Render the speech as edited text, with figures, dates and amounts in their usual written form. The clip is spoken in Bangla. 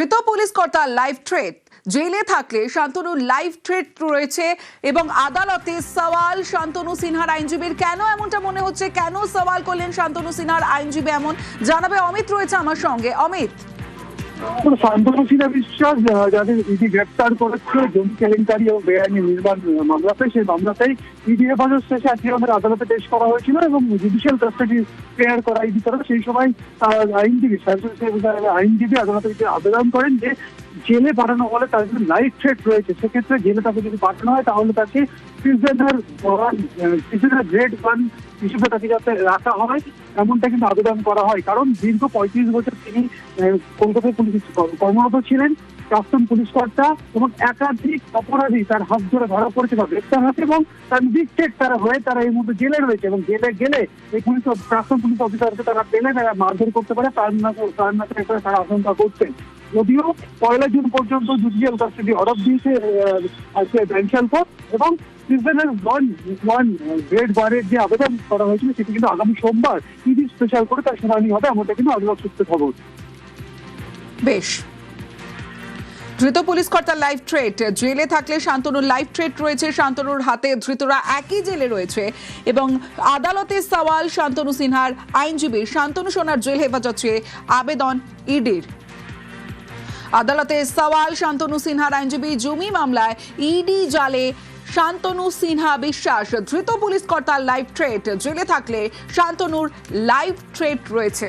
ধৃত পুলিশ কর্তা লাইভ থ্রেট, জেলে থাকলে শান্তনুর লাইভ থ্রেট রয়েছে এবং আদালতে সওয়াল শান্তনু সিনহার আইনজীবীর। কেন এমনটা মনে হচ্ছে, কেন সওয়াল করলেন শান্তনু সিনহার আইনজীবী এমন, জানাবে অমিত রয়েছে আমার সঙ্গে। অমিত, শান্তনু সিনহা বিশ্বাস যাদের ইডি গ্রেপ্তার করেছে জমি কেলেঙ্কারি ও বেআইনি নির্মাণ মামলাতে, সেই মামলাতেই ইডি হেফাজত শেষে আজকে আমাদের আদালতে পেশ করা হয়েছিল এবং জুডিশিয়াল কাস্টাডি প্রেয়ার করা ইডি তরফে। সেই সময় আইনজীবী আদালতে আবেদন করেন যে জেলে পাঠানো হলে তার যদি লাইফ থ্রেট রয়েছে, সেক্ষেত্রে জেলে তাকে যদি পাঠানো হয় তাহলে তাকে প্রিজনার গ্রেড 1 হিসেবে তাকে যাতে রাখা হয়, এমনটা কিন্তু আবেদন করা হয়। কারণ দীর্ঘ 35 বছর তিনি কলকাতায় পুলিশ কর্মরত ছিলেন, প্রাক্তন পুলিশ কর্তা, এবং একাধিক অপরাধী তার হাত ধরে ধরা পড়েছে বা গ্রেপ্তার হয়েছে এবং কনভিক্টেড তারা হয়ে তারা এই মুহূর্তে জেলে রয়েছে। এবং জেলে গেলে এই প্রাক্তন পুলিশ অফিসারকে তারা পেলে তারা মারধর করতে পারে, তারা আশঙ্কা করছেন। যদিও 1 জুন পর্যন্ত জুডিশিয়াল কাস্টাডি অর্ডার দিয়েছে আজকে বেঞ্চাল কোর্ট, এবং গ্রেড 1 যে আবেদন করা হয়েছিল সেটি কিন্তু আগামী সোমবার ইডি স্পেশাল করে তার শুনানি হবে, এমনটা কিন্তু আদালত সূত্রে খবর। বেশ, ধৃত পুলিশ কর্তার লাইভ থ্রেট, জেলে থাকলে শান্তনুর লাইভ থ্রেট রয়েছে, শান্তনুর হাতে ধৃতরা একই জেলে রয়েছে এবং আদালতে সওয়াল শান্তনু সিনহার আইনজীবী। শান্তনু সোনার জেল হেফাজত চেয়ে আবেদন ইডির। আদালতে সওয়াল শান্তনু সিনহার আইনজীবী। জমি মামলায় ইডি জালে শান্তনু সিনহা বিশ্বাস, ধৃত পুলিশ কর্তার লাইভ থ্রেট, জেলে থাকলে শান্তনুর লাইভ থ্রেট রয়েছে।